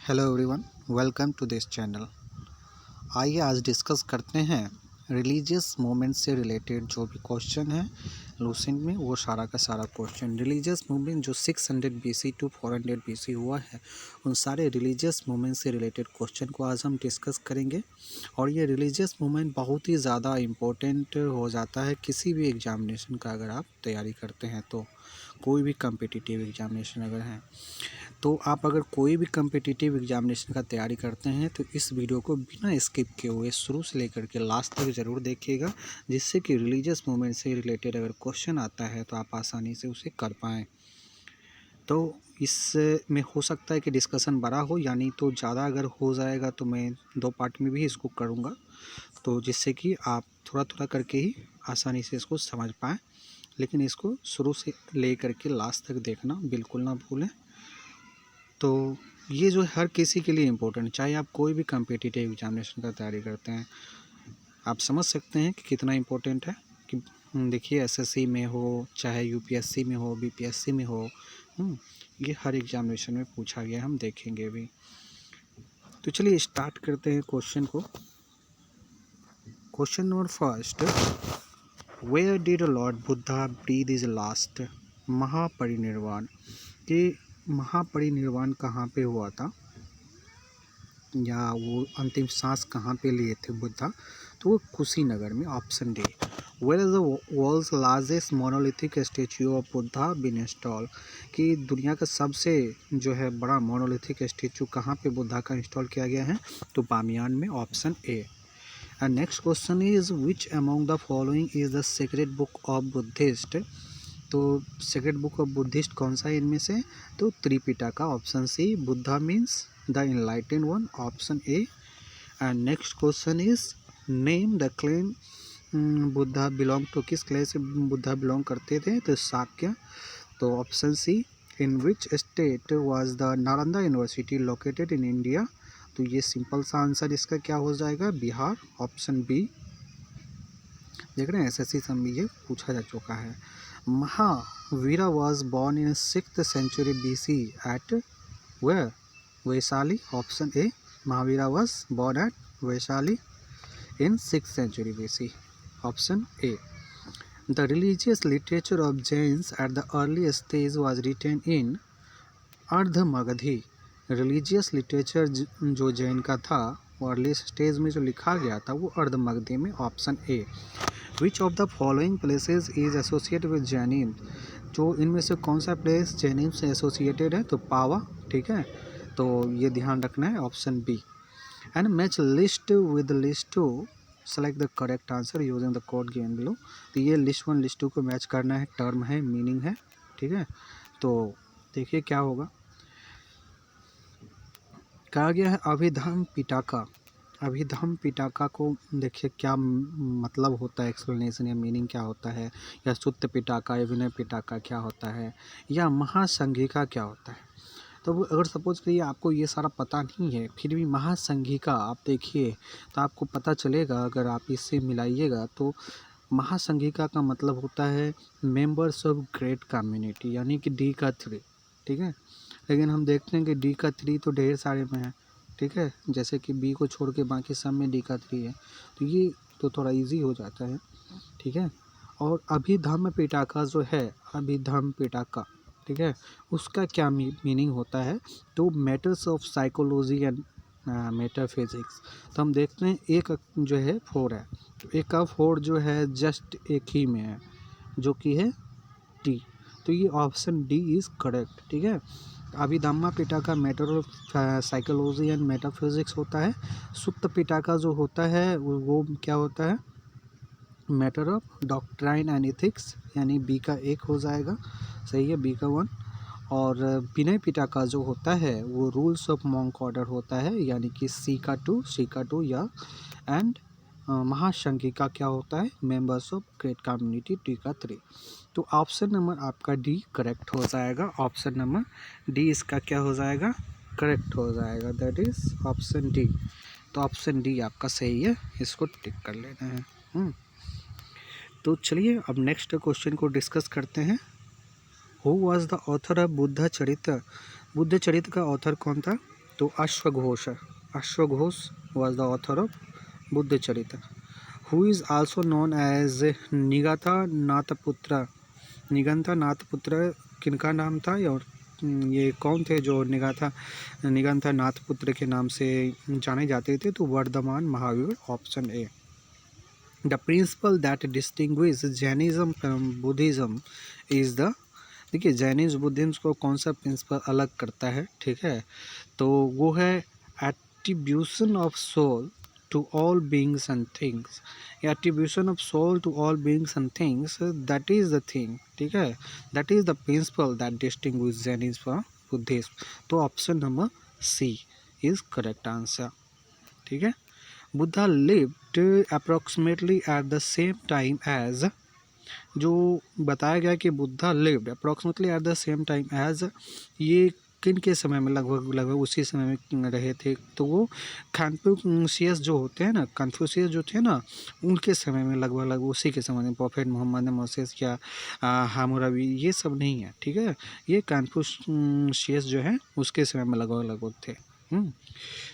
Hello everyone, welcome to this channel. आइए आज discuss करते हैं रिलीजियस मूवमेंट से रिलेटेड जो भी क्वेश्चन है लूसेंट में, वो सारा का सारा क्वेश्चन रिलीजियस मूवमेंट जो 600 BC टू 400 BC हुआ है, उन सारे रिलीजियस मूवमेंट से रिलेटेड क्वेश्चन को आज हम डिस्कस करेंगे। और ये रिलीजियस मूवमेंट बहुत ही ज़्यादा इम्पोर्टेंट हो जाता है किसी भी एग्जामिनेशन का, अगर आप तैयारी करते हैं तो। कोई भी कम्पिटिटिव एग्जामिनेशन अगर है तो आप अगर कोई भी कम्पिटिटिव एग्जामिनेशन का तैयारी करते हैं तो इस वीडियो को बिना स्किप किए हुए शुरू से लेकर के लास्ट तक ज़रूर देखिएगा, जिससे कि रिलीजियस मूवमेंट से रिलेटेड अगर क्वेश्चन आता है तो आप आसानी से उसे कर पाएँ। तो इसमें हो सकता है कि डिस्कशन बड़ा हो, यानी तो ज़्यादा अगर हो जाएगा तो मैं 2 पार्ट में भी इसको करूँगा, तो जिससे कि आप थोड़ा थोड़ा करके ही आसानी से इसको समझ पाएँ। लेकिन इसको शुरू से ले करके लास्ट तक देखना बिल्कुल ना भूलें। तो ये जो हर किसी के लिए इम्पोर्टेंट, चाहे आप कोई भी कम्पिटिटिव एग्जामिनेशन का तैयारी करते हैं, आप समझ सकते हैं कि कितना इम्पोर्टेंट है। कि देखिए एसएससी में हो, चाहे यूपीएससी में हो, बीपीएससी में हो, ये हर एग्जामिनेशन में पूछा गया, हम देखेंगे भी। तो चलिए स्टार्ट करते हैं क्वेश्चन को। Question number first, where did Lord Buddha breathe his last Mahaparinirvana. कि महापरिनिर्वाण कहाँ पे हुआ था, या वो अंतिम सांस कहाँ पे लिए थे बुद्धा, तो वो कुशीनगर में। Option D. Where is the world's largest monolithic statue of Buddha been install. कि दुनिया का सबसे जो है बड़ा मोनोलिथिक स्टेच्यू कहाँ पे बुद्धा का इंस्टॉल किया गया है, तो बामियान में। Option A. And next question is which among the following is the secret book of Buddhist. तो सीक्रेट बुक ऑफ बुद्धिस्ट कौन सा है इनमें से, तो Tripitaka. Option C. Buddha means the enlightened one. Option A. And next question is name the clan Buddha belong to. किस clan से Buddha belong करते थे, तो शाक्य। तो option C. In which state was the Nalanda university located in India. तो ये सिंपल सा answer इसका क्या हो जाएगा, बिहार। Option B. देख रहे हैं एसएससी से ये पूछा जा चुका है। Mahavira was born in 6th century BC at where, Vaishali. Option A. Mahavira was born at Vaishali in 6th century BC। Option A. The religious literature of Jains at the early stage was written in Ardhamagadhi. Religious literature जो जैन का था वो early stage में जो लिखा गया था वो अर्धमगधी में। Option A. Which of the following places is associated with Jainism. जो इनमें से कौन सा प्लेस जैनिज्म से एसोसिएटेड है, तो पावा। ठीक है, तो ये ध्यान रखना है। Option B. And match list with list two select the correct answer using the code given below. तो ये लिस्ट 1 लिस्ट 2 को मैच करना है, टर्म है, मीनिंग है। ठीक है, तो देखिए क्या होगा। कहा गया है अभिधम पिटाका। अभिधम पिटाका को देखिए क्या मतलब होता है, एक्सप्लेनेशन या मीनिंग क्या होता है, या सुत्त पिटाका या विनय पिटाका क्या होता है, या महासंघिका क्या होता है। तो वो अगर सपोज करिए आपको ये सारा पता नहीं है, फिर भी महासंघिका आप देखिए तो आपको पता चलेगा। अगर आप इससे मिलाइएगा तो महासंघिका का मतलब होता है मेंबर्स ऑफ ग्रेट कम्युनिटी, यानी कि डी का 3। ठीक है, लेकिन हम देखते हैं कि डी का 3 तो ढेर सारे में है। ठीक है, जैसे कि बी को छोड़ के बाकी सब में डी का 3 है, तो ये तो थोड़ा इजी हो जाता है। ठीक है, और अभिधम्म पिटाका जो है, अभिधम्म पिटाका, ठीक है, उसका क्या मीनिंग होता है, तो matters of psychology and metaphysics. तो हम देखते हैं एक जो है 4 है, तो एक का 4 जो है जस्ट एक ही में है, जो कि है डी। तो ये ऑप्शन डी इज़ करेक्ट। ठीक है, Abhidhamma Pitaka matter of psychology and metaphysics होता है। सुत्त पिटाका जो होता है वो क्या होता है, matter of doctrine and ethics, यानी बी का 1 हो जाएगा। सही है, बी का 1। और विनय पिटाका जो होता है वो रूल्स ऑफ मॉन्क ऑर्डर होता है, यानी कि सी का 2 या। एंड महाशंकिका क्या होता है, members of great community, D का 3। तो ऑप्शन नंबर आपका डी करेक्ट हो जाएगा। ऑप्शन नंबर डी इसका क्या हो जाएगा, करेक्ट हो जाएगा, दैट इज ऑप्शन डी। तो ऑप्शन डी आपका सही है, इसको टिक कर लेना है। तो चलिए अब नेक्स्ट क्वेश्चन को डिस्कस करते हैं। Who was the author of Buddha Charita. Buddha Charita का ऑथर कौन था, तो अश्वघोष was the author of Buddha Charita. Who is also known as Nigatha Nathaputra. Nigantha Nathaputra किनका नाम था, और ये कौन थे जो निगंथा नाथपुत्र के नाम से जाने जाते थे? तो Vardhaman Mahavir, option A. The principle that distinguish Jainism from Buddhism is the, देखिए जैनिज्म बुद्धिज्म को कौन सा प्रिंसिपल अलग करता है, ठीक है, तो वो है attribution of soul to all beings and things. Attribution of soul to all beings and things, that is the thing, ठीक है, that is the principle that distinguish Jainism from Buddhism. तो option number C is correct answer, ठीक है। Buddha lived approximately at the same time as, जो बताया गया कि Buddha lived approximately at the same time as, ये किन के समय में लगभग उसी समय में रहे थे? तो वो कन्फ्यूशियस जो होते हैं ना, कन्फ्यूशियस जो थे ना, उनके समय में लगभग उसी के समय में, प्रॉफेट मोहम्मद मोसेस या हामुराबी, ये सब नहीं है, ठीक है, ये कन्फ्यूशियस जो है उसके समय में लगभग थे।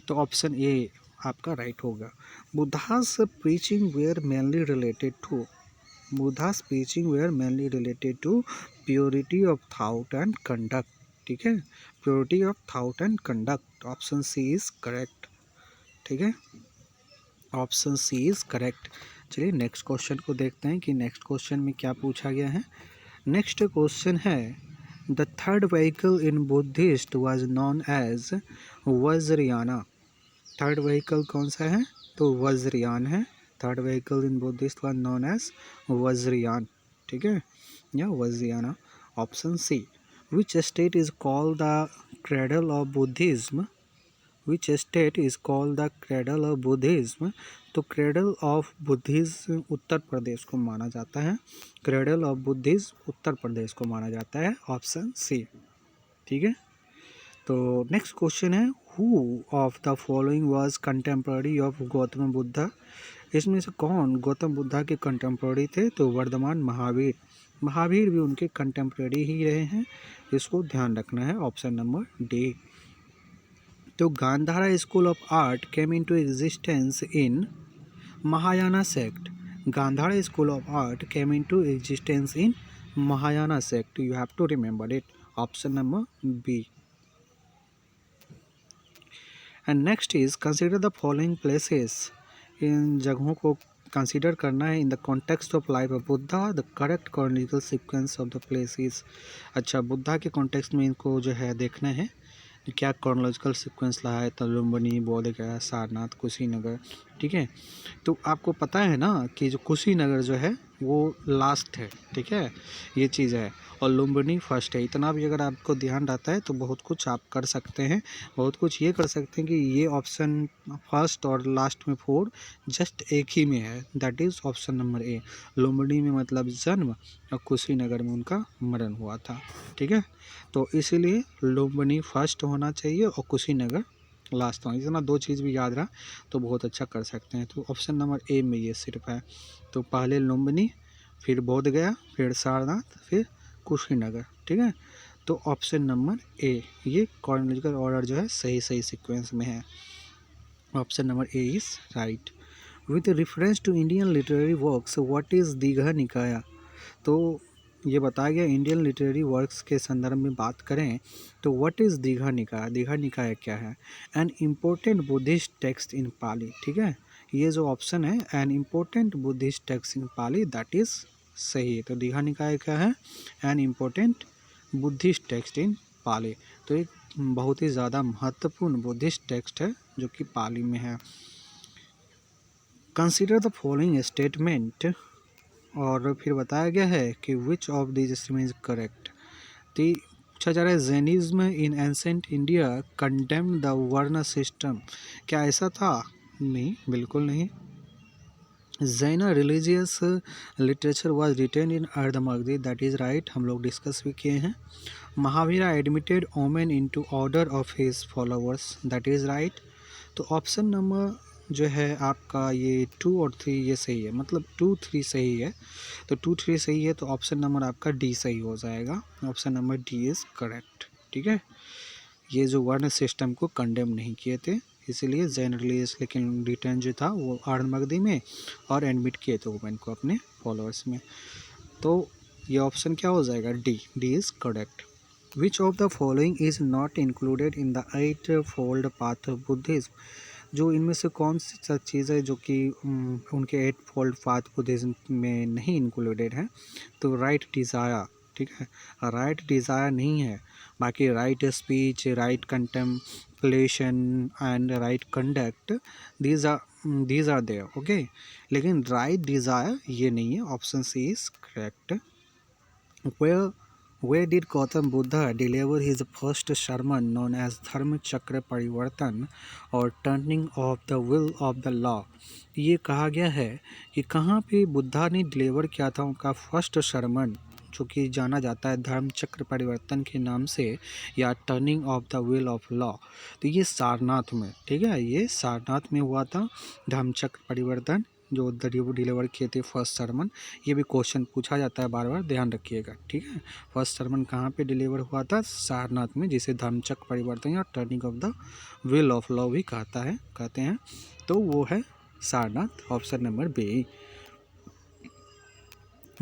तो ऑप्शन ए आपका राइट होगा। Buddha's preaching were mainly related to, Buddha's preaching were mainly related to purity of thought and conduct, ठीक है, purity of thought and conduct, option C is correct, ठीक है, ऑप्शन सी इज करेक्ट। चलिए नेक्स्ट क्वेश्चन को देखते हैं कि नेक्स्ट क्वेश्चन में क्या पूछा गया है। नेक्स्ट क्वेश्चन है, the third vehicle in Buddhist was known as Vajrayana. Third vehicle कौन सा है? तो वज्रयान है। Third vehicle in Buddhist was known as Vajrayana, ठीक है, या Vajrayana, option C. Which state is called the cradle of Buddhism, which state is called the cradle of Buddhism. तो cradle of Buddhism Uttar Pradesh को माना जाता है, cradle of Buddhism Uttar Pradesh को माना जाता है, ऑप्शन सी, ठीक है। तो नेक्स्ट क्वेश्चन है, who of the following was contemporary of Gautam Buddha. इसमें से कौन गौतम बुद्धा के कंटेम्प्रेरी थे? तो वर्धमान महावीर, महावीर भी उनके कंटेम्प्रेरी ही रहे हैं, इसको ध्यान रखना है, ऑप्शन नंबर डी। तो Gandhara school of art came into existence in Mahayana sect. Gandhara school of art came into existence in Mahayana sect, you have to remember it, option number B. And next is consider the following places, इन जगहों को consider करना है in the context of life of Buddha, the correct chronological sequence of the places. अच्छा, बुद्धा के context में इनको जो है देखना है क्या क्रोनोलॉजिकल सीक्वेंस रहा है, तो लुम्बिनी, बोध गया, सारनाथ, कुशीनगर, ठीक है। तो आपको पता है ना कि जो कुशीनगर जो है वो लास्ट है, ठीक है, ये चीज़ है, और लुम्बिनी फर्स्ट है। इतना भी अगर आपको ध्यान रहता है तो बहुत कुछ आप कर सकते हैं, बहुत कुछ ये कर सकते हैं कि ये ऑप्शन फर्स्ट और लास्ट में 4 जस्ट एक ही में है, दैट इज़ ऑप्शन नंबर ए। लुम्बिनी में मतलब जन्म और कुशीनगर में उनका मरण हुआ था, ठीक है। तो इसीलिए लुम्बिनी फर्स्ट होना चाहिए और कुशीनगर लास्ट होना, इतना 2 चीज़ भी याद रहा तो बहुत अच्छा कर सकते हैं। तो ऑप्शन नंबर ए में ये सिर्फ है, तो पहले लुम्बिनी, फिर बोध गया, फिर सारनाथ, फिर कुशीनगर, ठीक है। तो ऑप्शन नंबर ए, ये क्रोनोलॉजिकल ऑर्डर जो है सही सीक्वेंस में है, option number A is right. With reference to Indian literary works what is Digha Nikaya. तो ये बताया गया इंडियन लिटरेरी वर्क्स के संदर्भ में बात करें तो व्हाट इज़ दीघा निकाय, दीघा निकाय क्या है? An important Buddhist text in Pali, ठीक है, ये जो ऑप्शन है an important Buddhist text in Pali, that is सही है। तो दीघा निकाय क्या है? An important Buddhist text in Pali, तो एक बहुत ही ज़्यादा महत्वपूर्ण बुद्धिस्ट टेक्स्ट है जो कि पाली में है। कंसिडर द फॉलोइंग स्टेटमेंट, और फिर बताया गया है कि which of this statement is correct. तो पूछा जा रहा है Jainism in ancient India condemned the varna system, क्या ऐसा था? नहीं, बिल्कुल नहीं। Jain religious literature was written in Ardhamagadhi, that is right, हम लोग डिस्कस भी किए हैं। Mahavira admitted women into order of his followers, that is right. तो ऑप्शन नंबर जो है आपका ये 2 और 3 ये सही है, मतलब 2, 3 सही है, तो 2, 3 सही है, तो ऑप्शन नंबर आपका डी सही हो जाएगा, option number D is correct, ठीक है। ये जो वर्ण सिस्टम को कंडेम नहीं किए थे, इसीलिए जैन रिलीजियस लेकिन रिटर्न जो था वो आर्नमगदी में और एडमिट किए थे वुमेन को अपने फॉलोअर्स में। तो ये ऑप्शन क्या हो जाएगा, D is correct. Which of the following is not included in the 8 fold path of Buddhism, जो इनमें से कौन सी चीज़ है जो कि उनके 8 फोल्ड पाथ बुद्धिज्म में नहीं इंक्लूडेड है। तो राइट डिज़ायर, ठीक है, राइट डिज़ायर नहीं है, बाकी right speech, right contemplation and right conduct, these are there, okay. लेकिन राइट डिज़ायर ये नहीं है, option C is correct. Where did Gautam Buddha deliver his first sermon known as Dharma Chakra Parivartan or Turning of the Will of the Law? ये कहा गया है कि कहाँ पे बुद्धा ने डिलीवर किया था उनका फर्स्ट सरमन, जो कि जाना जाता है धर्म चक्र परिवर्तन के नाम से या turning of the wheel of law. तो ये सारनाथ में, ठीक है, ये सारनाथ में हुआ था धर्म चक्र परिवर्तन, जो डिलीवर किए थे फर्स्ट सरमन। ये भी क्वेश्चन पूछा जाता है बार बार, ध्यान रखिएगा, ठीक है। फर्स्ट सरमन कहाँ पे डिलीवर हुआ था, सारनाथ में, जिसे धर्मचक्र परिवर्तन या turning of the wheel of law भी कहते हैं। तो वो है Sarnath, option number B.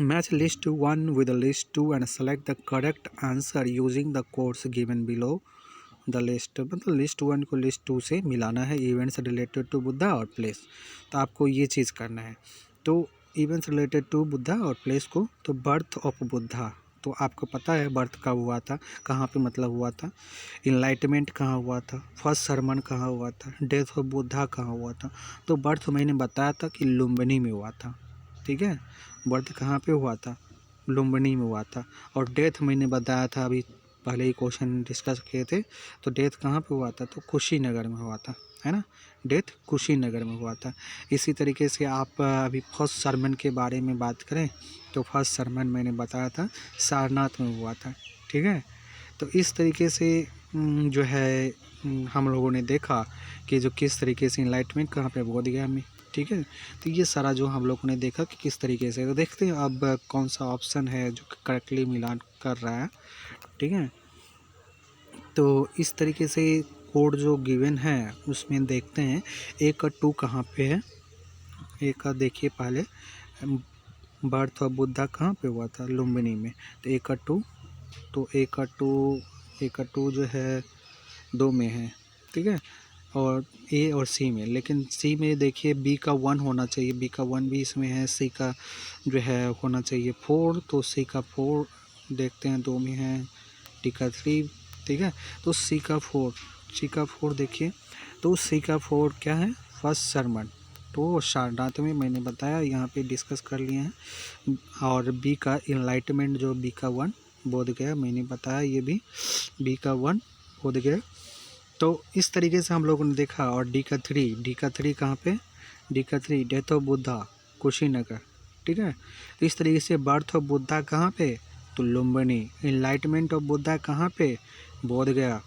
Match list 1 with list 2 and select the correct answer using the codes given below the list. मतलब लिस्ट 1 को लिस्ट 2 से मिलाना है, इवेंट्स रिलेटेड टू बुद्धा और प्लेस। तो आपको ये चीज़ करना है। तो इवेंट्स रिलेटेड टू बुद्धा और प्लेस को, तो बर्थ ऑफ बुद्धा, तो आपको पता है बर्थ कब हुआ था, कहाँ पे मतलब हुआ था, इनलाइटमेंट कहाँ हुआ था, फर्स्ट सरमन कहाँ हुआ था, डेथ ऑफ बुद्धा कहाँ हुआ था। तो बर्थ मैंने बताया था कि लुम्बिनी में हुआ था, ठीक है। बर्थ कहाँ पे हुआ था, लुम्बिनी में हुआ था। और डेथ मैंने बताया था, अभी पहले ही क्वेश्चन डिस्कस किए थे। तो डेथ कहाँ पे हुआ था, तो कुशीनगर में हुआ था, है ना, डेथ कुशीनगर में हुआ था। इसी तरीके से आप अभी फर्स्ट सरमन के बारे में बात करें तो फर्स्ट सरमन मैंने बताया था सारनाथ में हुआ था, ठीक है। तो इस तरीके से जो है हम लोगों ने देखा कि जो किस तरीके से इनलाइटमेंट कहाँ पे बोध गया में, ठीक है। तो ये सारा जो हम लोगों ने देखा कि किस तरीके से, तो देखते हैं अब कौन सा ऑप्शन है जो करेक्टली मिलान कर रहा है, ठीक है। तो इस तरीके से कोड जो गिवन है उसमें देखते हैं ए का 2 कहाँ पे है। ए का देखिए पहले, बर्थ ऑफ बुद्धा कहाँ पे हुआ था, लुम्बिनी में। तो ए का 2, तो ए का 2 जो है 2 में है, ठीक है, और ए और सी में। लेकिन सी में देखिए बी का 1 होना चाहिए, बी का 1 भी इसमें है। सी का जो है होना चाहिए 4, तो सी का 4 देखते हैं 2 में है। डी का 3, ठीक है। तो सी का 4 देखिए, तो सी का 4 क्या है, फर्स्ट सरमन। तो सारनाथ में मैंने बताया, यहाँ पे डिस्कस कर लिए हैं। और बी का इनलाइटमेंट, जो बी का 1 बोध गया, मैंने बताया ये भी बी का 1 बोध गया। तो इस तरीके से हम लोगों ने देखा। और डी का 3 कहाँ पे, डी का 3 डेथ ऑफ बुद्धा कुशीनगर, ठीक है। तो इस तरीके से बर्थ ऑफ बुद्धा कहाँ पे, तो लुम्बिनी। इनलाइटमेंट ऑफ बुद्धा कहाँ पे, बोध गया।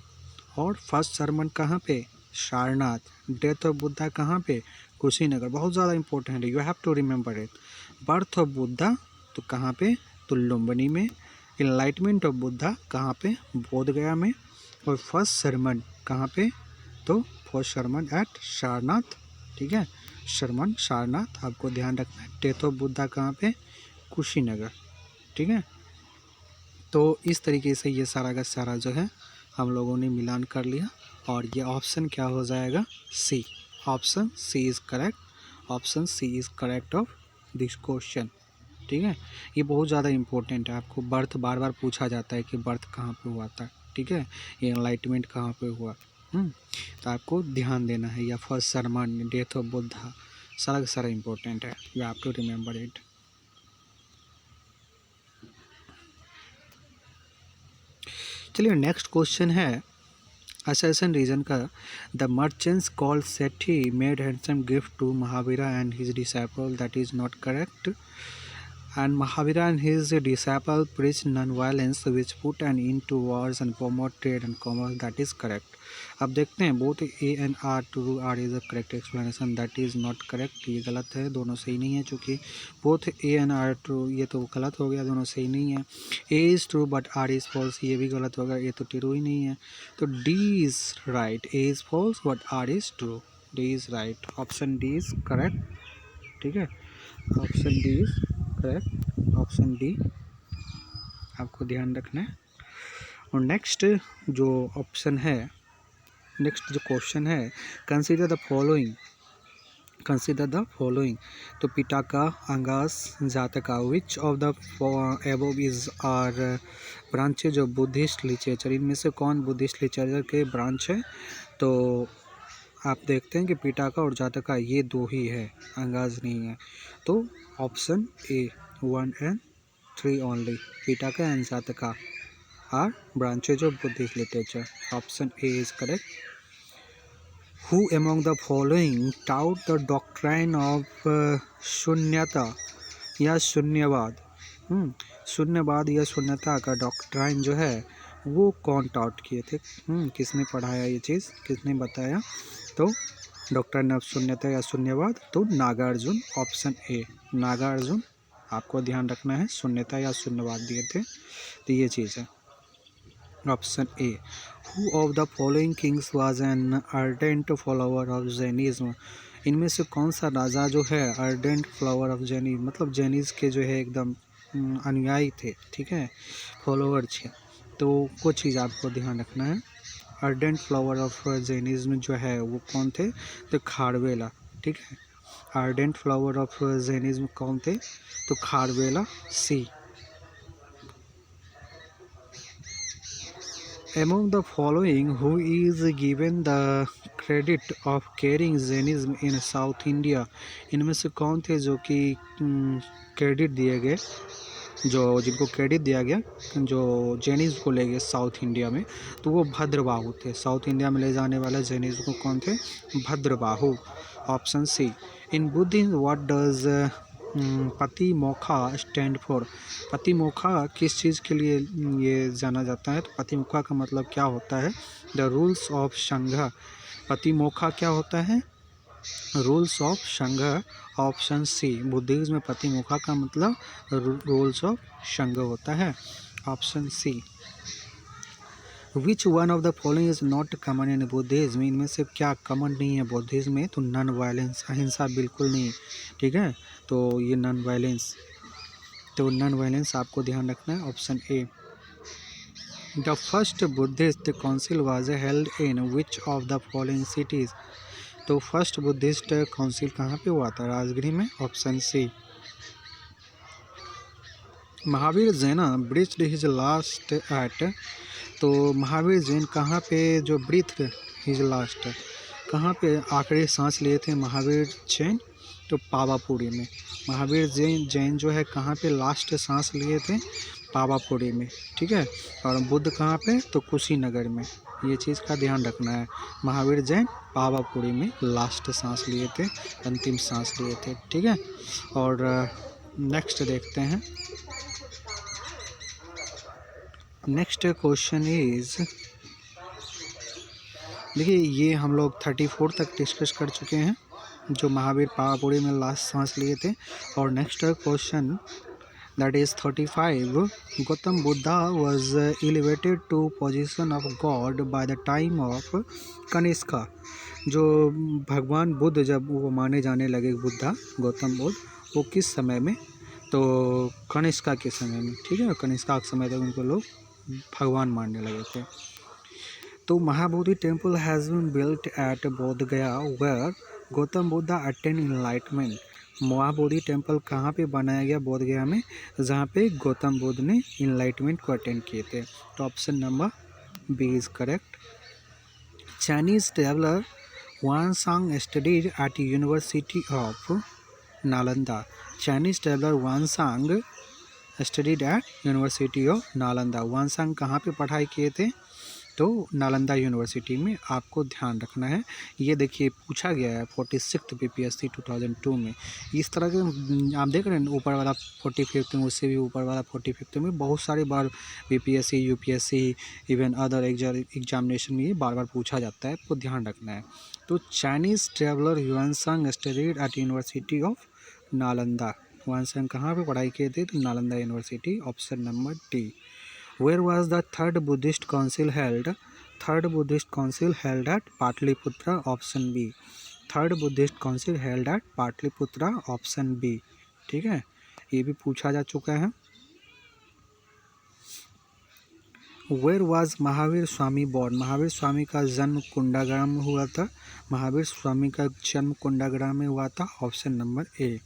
और फर्स्ट सरमन कहाँ पे, सारनाथ। डेथ ऑफ बुद्धा कहाँ पे, कुशीनगर। बहुत ज़्यादा इंपॉर्टेंट है, you have to remember it. Birth of Buddha तो कहाँ पे, तो लुम्बिनी में। इनलाइटमेंट ऑफ बुद्धा कहाँ पे, बोध गया में। और फर्स्ट सरमन कहाँ पे, तो फर्स्ट सरमन एट सारनाथ, ठीक है। सरमन सारनाथ आपको ध्यान रखना है। डेथ ऑफ बुद्धा कहाँ पे, कुशीनगर, ठीक है। तो इस तरीके से ये सारा का सारा जो है हम लोगों ने मिलान कर लिया। और ये ऑप्शन क्या हो जाएगा, C. Option C is correct, option C is correct of this question, ठीक है। ये बहुत ज़्यादा इंपॉर्टेंट है, आपको बर्थ बार बार पूछा जाता है कि बर्थ कहाँ पे हुआ था, ठीक है, ये एनलाइटमेंट कहाँ पे हुआ। तो आपको ध्यान देना है। या first sermon, death of Buddha, सारा का सारा इंपॉर्टेंट है, you have to remember it. चलिए नेक्स्ट क्वेश्चन है असर्शन रीजन का। The merchants call Sethi made handsome gift to Mahavira and his disciple, that is not correct. And Mahavira and his disciple preached non-violence, which put an end to wars and promote trade and commerce. That is correct. अब देखते हैं both A and R true, R is a correct explanation. That is not correct. ये गलत है, दोनों सही नहीं है, चूँकि both A and R true, ये तो गलत हो गया, दोनों सही नहीं है. A is true but R is false, ये भी गलत होगा, ये तो true ही नहीं है. तो D is right, A is false but R is true. D is right. Option D is correct. ठीक है, option D is correct. Option D आपको ध्यान रखना है. और नेक्स्ट जो ऑप्शन है, नेक्स्ट जो क्वेश्चन है, consider the following. Consider the following. तो Pitaka, Angas, Jataka, which of the above is are branches of Buddhist literature. इनमें से कौन बुद्धिस्ट लिटरेचर के ब्रांच है. तो आप देखते हैं कि पिटाका और जातका ये दो ही है, अंगाज नहीं है. तो option A 1 and 3 only, Pitaka and Jataka are branches of Buddhist literature. Option A is correct. Who among the following taught the doctrine of shunyata या शून्यवाद. शून्यवाद या शून्यता का डॉक्ट्राइन जो है वो कौन टाउट किए थे. किसने पढ़ाया ये चीज़, किसने बताया. तो डॉक्ट्राइन ऑफ शून्यता या शून्यवाद, तो नागार्जुन. Option A Nagarjuna. आपको ध्यान रखना है, शून्यता या शून्यवाद दिए थे, तो ये चीज़ है. Option A. Who of the following Kings was an ardent follower of Jainism. इनमें से कौन सा राजा जो है अर्डेंट फॉलोअर ऑफ जैनिज्म, मतलब जैनिज्म के जो है एकदम अनुयायी थे, ठीक है, फॉलोअर थे. तो कुछ चीज़ आपको ध्यान रखना है. अर्डेंट फ्लावर ऑफ जैनिज्म जो है वो कौन थे. तो खारवेला. ठीक है, अर्डेंट फ्लावर ऑफ जैनिज्म कौन थे. तो खारवेला. सी. Among the following, who is given the credit of carrying Jainism in South India. इनमें से कौन थे जो कि क्रेडिट दिए गए, जो जिनको क्रेडिट दिया गया जो जैनिज्म को ले गए साउथ इंडिया में, तो वो भद्रबाहु थे. साउथ इंडिया में ले जाने वाले जैनिज्म को कौन थे. Bhadrabahu. Option C. In Buddhism what does Patimokkha stand for. Patimokkha किस चीज़ के लिए ये जाना जाता है. तो पतिमोखा का मतलब क्या होता है. द रूल्स ऑफ संघ. पतिमोखा क्या होता है. Rules of Sangha. Option C. Buddhism में पतिमोखा का मतलब रूल्स ऑफ संघ होता है. Option C. Which one of the following is not common in Buddhism. इनमें से क्या कॉमन नहीं है बुद्धिज्म में. तो नॉन वायलेंस, अहिंसा बिल्कुल नहीं. ठीक है, तो ये नॉन वायलेंस, तो नॉन वायलेंस आपको ध्यान रखना है. Option A. The first Buddhist council was held in which of the following cities. तो फर्स्ट बुद्धिस्ट काउंसिल कहाँ पे हुआ था. राजगीर में. Option C. Mahavir Jain breathed his last at. तो महावीर जैन कहाँ पे जो ब्रीथ हिज लास्ट, कहाँ पे आखिरी सांस लिए थे महावीर जैन. तो पावापुरी में. महावीर जैन जो है कहाँ पे लास्ट सांस लिए थे. पावापुरी में. ठीक है, और बुद्ध कहाँ पे. तो कुशीनगर में. ये चीज़ का ध्यान रखना है. महावीर जैन पावापुरी में लास्ट सांस लिए थे, अंतिम सांस लिए थे. ठीक है, और नेक्स्ट देखते हैं. नेक्स्ट क्वेश्चन इज, देखिए ये हम लोग 34 तक डिस्कस कर चुके हैं जो महावीर पावापुरी में लास्ट सांस लिए थे. और next question that is 35. Gautam Buddha was elevated to position of God by the time of Kanishka. जो भगवान बुद्ध जब वो माने जाने लगे बुद्धा, गौतम बुद्ध, वो किस समय में. तो कनिष्का के समय में. ठीक है, कनिष्का के समय तक उनको लोग भगवान मानने लगे थे. तो Mahabodhi temple has been built at Bodh Gaya where Gautam Buddha attain enlightenment. Mahabodhi temple कहाँ पे बनाया गया बोध गया में, जहाँ पे गौतम बुद्ध ने इनलाइटमेंट को अटेंड किए थे. तो option number B is correct. Chinese traveller Xuanzang studied at university of Nalanda. Chinese traveller Xuanzang studied at university of Nalanda. Xuanzang कहाँ पे पढ़ाई किए थे. तो नालंदा यूनिवर्सिटी में आपको ध्यान रखना है। ये देखिए पूछा गया है 46th बीपीएससी 2002 में। इस तरह के आप देख रहे हैं ऊपर वाला 45th में, उससे भी ऊपर वाला 45th में बहुत सारी बार BPSC, UPSC, even other examination में ये बार बार पूछा जाता है, आपको ध्यान रखना है। तो Chinese traveller Hiuen Tsang studied at university of Nalanda. Hiuen Tsang कहाँ पे पढ़ाई किए थे? तो Nalanda university, option number D. Where was the third Buddhist council held? Third Buddhist council held at Patliputra, option B. Third Buddhist council held at Patliputra, option B. ठीक है, ये भी पूछा जा चुका है। Where was Mahavir Swami born? Mahavir Swami का जन्म कुंडाग्राम में हुआ था। महावीर स्वामी का जन्म कुंडाग्राम में हुआ था, ऑप्शन नंबर ए।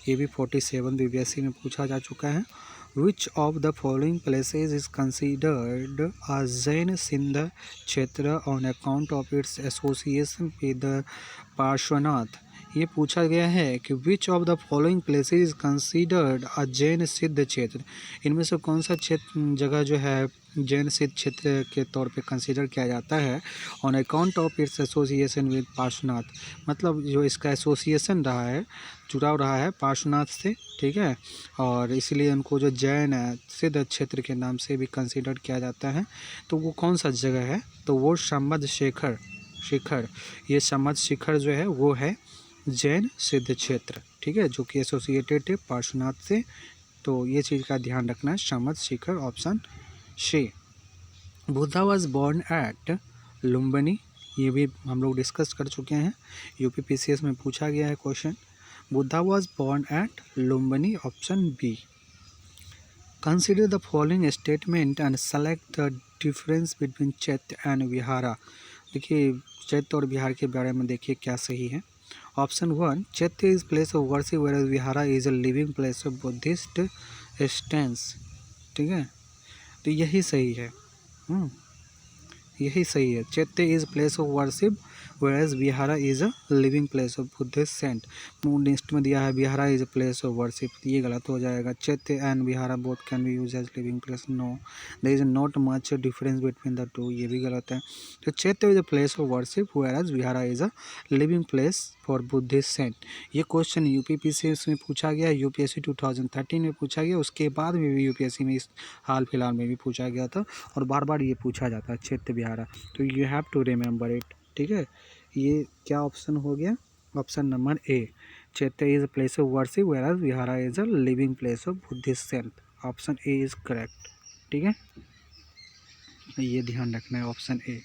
ये भी 47 बीपीएससी में पूछा जा चुका है। Which of the following places is considered a Jain Sindh क्षेत्र on account of its association with Parshvanath? ये पूछा गया है कि which of the following places is considered अ जैन सिद्ध क्षेत्र। इनमें से कौन सा क्षेत्र जगह जो है जैन सिद्ध क्षेत्र के तौर पे कंसीडर किया जाता है? On account of its association with Parshvanath, मतलब जो इसका एसोसिएशन रहा है, जुड़ाव रहा है पार्श्वनाथ से, ठीक है, और इसलिए उनको जो जैन सिद्ध क्षेत्र के नाम से भी कंसीडर किया जाता है। तो वो कौन सा जगह है? तो वो सम्मद शिखर, ये सम्मद शिखर जो है वो है जैन सिद्ध क्षेत्र, ठीक है, जो कि एसोसिएटेड है पार्श्वनाथ से। तो ये चीज़ का ध्यान रखना है, Sammed Shikhar, option C. Buddha was born at Lumbini, ये भी हम लोग डिस्कस कर चुके हैं, यूपीपीसीएस में पूछा गया है question. Buddha was born at Lumbini, option B. Consider the following statement and select the difference between chaitya and vihara. देखिए चैत्य और विहार के बारे में देखिए क्या सही है। Option 1, chaitya is place of worship whereas vihara is a living place of Buddhist saints, ठीक है, तो यही सही है। यही सही है, chaitya is place of worship whereas vihara is a living place of Buddhist saint. Next में दिया है vihara is a place of worship, ये गलत हो जाएगा। Chaitya and vihara both can be use as living place, no there is not much difference between the two, ये भी गलत है। तो chaitya is a place of worship whereas vihara is a living place for Buddhist saint. ये क्वेश्चन यूपीपीसीएस में पूछा गया, UPSC 2013 में पूछा गया, उसके बाद में भी यूपीएससी में इस हाल फिलहाल में भी पूछा गया था, और बार बार ये पूछा जाता है चैत्य विहारा, तो you have to remember it, ठीक है। ये क्या ऑप्शन हो गया? Option number A, chaitya is a place of worship whereas vihara is a living place of Buddhist saint, option A is correct, ठीक है, ये ध्यान रखना है, option A,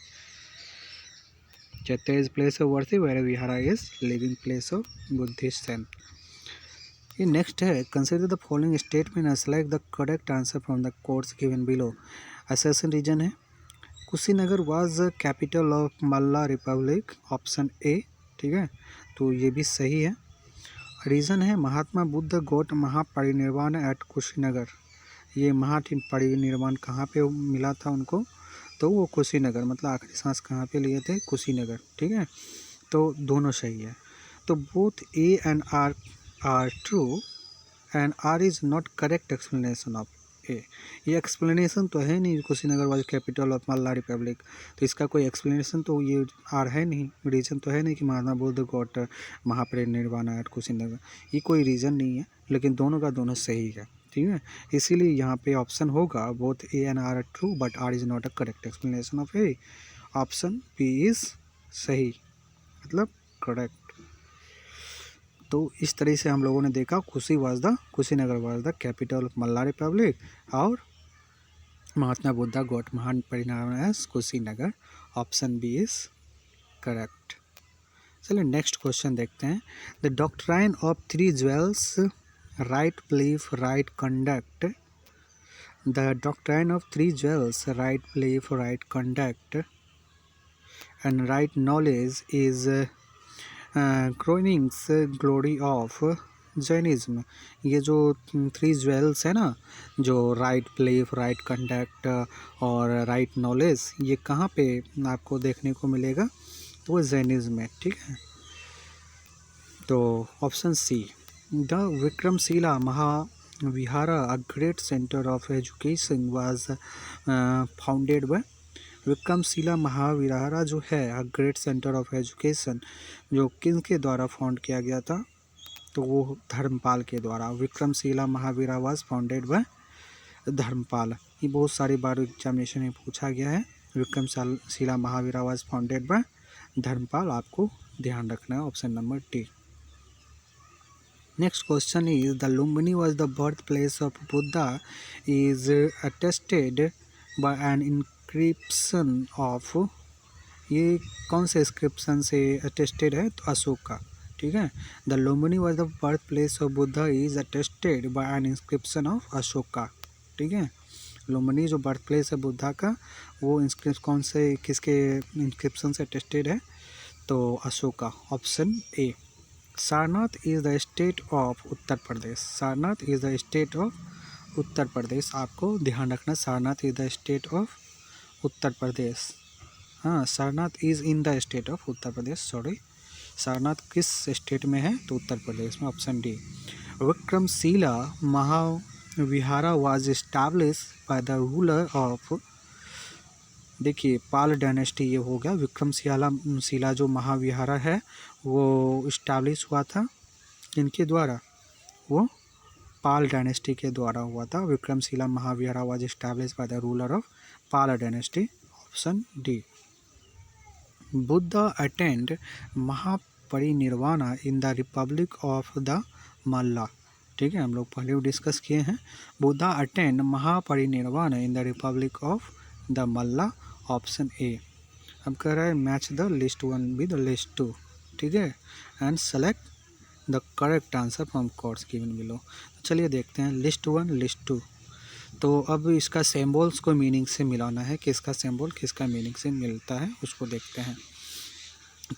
chaitya is place of worship whereas vihara is living place of Buddhist saint. ये next है, consider the following statement and select the correct answer from the course given below. Assertion reason है Kushinagar was capital of Malla republic, option A, ठीक है, तो ये भी सही है। रीज़न है महात्मा बुद्ध गोट महापरिनिर्वाण एट कुशीनगर। ये महापरिनिर्वाण कहाँ पे मिला था उनको? तो वो कुशीनगर, मतलब आखिरी सांस कहाँ पे लिए थे? कुशीनगर, ठीक है, तो दोनों सही है। तो both A and R are true and R is not correct explanation of A. ये एक्सप्लेनेशन तो है नहीं Kushinagar was capital of Malla republic, तो इसका कोई एक्सप्लेनेशन तो ये आर है नहीं, रीज़न तो है नहीं कि महात्मा बुद्ध गॉट महापरिनिर्वाण एट कुशीनगर, ये कोई रीज़न नहीं है, लेकिन दोनों का दोनों सही है, ठीक है। इसीलिए यहाँ पे ऑप्शन होगा both A and R true but R is not a correct explanation of A, option B is सही, मतलब करेक्ट। तो इस तरह से हम लोगों ने देखा Kushinagar was the capital of Malla republic, और महात्मा बुद्धा गॉट महान परिणाम as Kushinagar, option B is correct. चलिए नेक्स्ट क्वेश्चन देखते हैं। The doctrine of three jewels, right belief right conduct. The doctrine of three jewels, right belief right conduct and right knowledge is crowning glory of Jainism. ये जो three jewels है ना, जो right belief right conduct और right knowledge, ये कहाँ पे आपको देखने को मिलेगा? तो वो जैनिज्म है, ठीक है, तो option C. The Vikramashila Mahavihara, a great centre of education, was founded by Vikramashila Mahavihara जो है ग्रेट सेंटर ऑफ एजुकेशन जो किसके द्वारा फाउंड किया गया था, तो वो धर्मपाल के द्वारा। Vikramashila Mahavira was founded by Dharmapal. ये बहुत सारी बार एग्जामिनेशन में पूछा गया है। Vikramashila Mahavira was founded by Dharmapal, आपको ध्यान रखना है option number D. Next question is the Lumbini was the birth place of Buddha is attested by an inscription of, ये कौन से इंस्क्रिप्शन से अटेस्टेड है, तो अशोक का। ठीक है, the Lumbini was the birth place of Buddha is attested by an inscription of Ashoka. ठीक है, लुम्बिनी जो बर्थ प्लेस है बुद्धा का, वो कौन से किसके इंस्क्रिप्शन से अटेस्टेड है, तो Ashoka, option A. Sarnath is the state of Uttar Pradesh. Sarnath is the state of Uttar Pradesh, आपको ध्यान रखना, Sarnath is the state of Uttar Pradesh. हाँ, Sarnath is in the state of Uttar Pradesh, sorry, Sarnath किस स्टेट में है, तो उत्तर प्रदेश में, option D. Vikramashila Mahavihara was establish by the ruler of, देखिए पाल डायनेस्टी ये हो गया। विक्रमशिला जो महाविहारा है वो इस्टेब्लिश हुआ था इनके द्वारा, वो पाल डायनेस्टी के द्वारा हुआ था। Vikramashila Mahavihara was establish by the ruler of Pala dynasty, option D. Buddha attend Mahaparinirvana in the republic of the Malla. ठीक है, हम लोग पहले भी डिस्कस किए हैं। Buddha attend Mahaparinirvana in the republic of the Malla, option A. अब कह रहा है match the list 1 with list 2। ठीक है, and select the correct answer from course given below. चलिए देखते हैं लिस्ट 1 लिस्ट 2। तो अब इसका सिंबल्स को मीनिंग से मिलाना है, किसका सिंबल किसका मीनिंग से मिलता है उसको देखते हैं।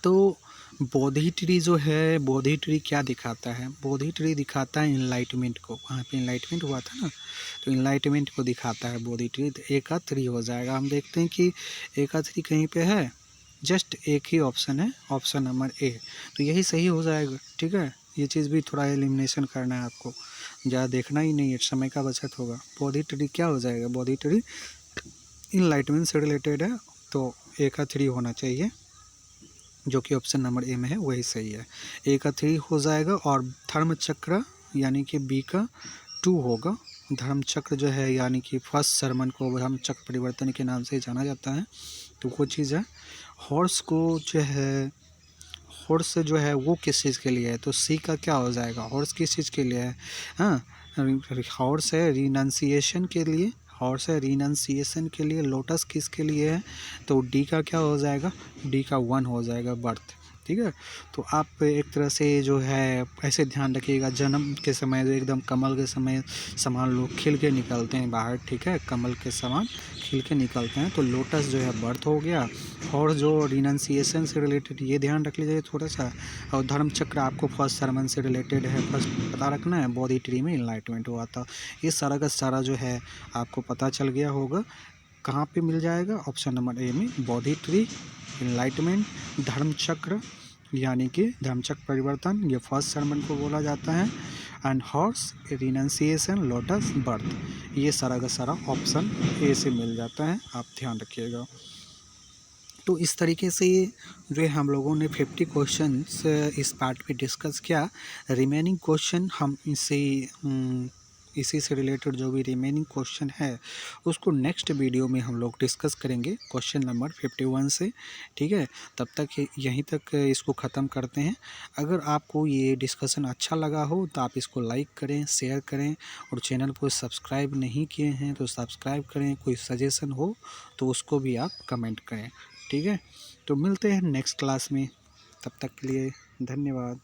तो बोधि ट्री जो है, बोधि ट्री क्या दिखाता है, बोधि ट्री दिखाता है इनलाइटमेंट को। वहाँ पे इनलाइटमेंट हुआ था ना, तो इनलाइटमेंट को दिखाता है बोधि ट्री। तो ए का 3 हो जाएगा। हम देखते हैं कि ए का 3 कहीं पे है, जस्ट एक ही ऑप्शन है, ऑप्शन नंबर ए, तो यही सही हो जाएगा। ठीक है, ये चीज़ भी थोड़ा एलिमिनेशन करना है आपको, ज़्यादा देखना ही नहीं है, समय का बचत होगा। बोधि ट्री क्या हो जाएगा, बोधि ट्री इनलाइटमेंट से रिलेटेड है, तो ए का 3 होना चाहिए, जो कि ऑप्शन नंबर ए में है वही सही है। ए का 3 हो जाएगा और धर्म चक्र यानी कि बी का 2 होगा। धर्म चक्र जो है यानी कि फर्स्ट सरमन को धर्म चक्र परिवर्तन के नाम से जाना जाता है, तो वो चीज़ है। हॉर्स को जो है, हॉर्स जो है वो किस चीज़ के लिए है, तो सी का क्या हो जाएगा, हॉर्स किस चीज़ के लिए है, हाँ, हॉर्स है रिनंसिएशन के लिए, हॉर्स है रिनंसिएशन के लिए। लोटस किसके लिए है, तो डी का क्या हो जाएगा, डी का 1 हो जाएगा, बर्थ। ठीक है, तो आप एक तरह से जो है ऐसे ध्यान रखिएगा, जन्म के समय जो एकदम कमल के समय समान लोग खिल के निकलते हैं बाहर। ठीक है, कमल के समान खिल के निकलते हैं, तो लोटस जो है बर्थ हो गया। और जो रिनंसिएशन से रिलेटेड ये ध्यान रख लीजिए थोड़ा सा। और धर्म चक्र आपको फर्स्ट सरमन से रिलेटेड है, फर्स्ट पता रखना है। बोधि ट्री में इनलाइटमेंट हुआ था। ये सारा का सारा जो है आपको पता चल गया होगा। कहाँ पे मिल जाएगा, ऑप्शन नंबर ए में, बोधि ट्री, इनलाइटमेंट, धर्म चक्र यानी कि धर्मचक्र परिवर्तन, ये फर्स्ट सरमन को बोला जाता है, and horse renunciation, lotus, birth, ये सारा का सारा ऑप्शन ए से मिल जाता है, आप ध्यान रखिएगा। तो इस तरीके से जो है हम लोगों ने 50 क्वेश्चंस इस पार्ट में डिस्कस किया। रिमेनिंग क्वेश्चन हम इसी से रिलेटेड जो भी रिमेनिंग क्वेश्चन है उसको नेक्स्ट वीडियो में हम लोग डिस्कस करेंगे, क्वेश्चन नंबर 51 से। ठीक है, तब तक यहीं तक इसको ख़त्म करते हैं। अगर आपको ये डिस्कशन अच्छा लगा हो तो आप इसको लाइक करें, शेयर करें, और चैनल को सब्सक्राइब नहीं किए हैं तो सब्सक्राइब करें। कोई सजेशन हो तो उसको भी आप कमेंट करें। ठीक है, तो मिलते हैं नेक्स्ट क्लास में, तब तक के लिए धन्यवाद।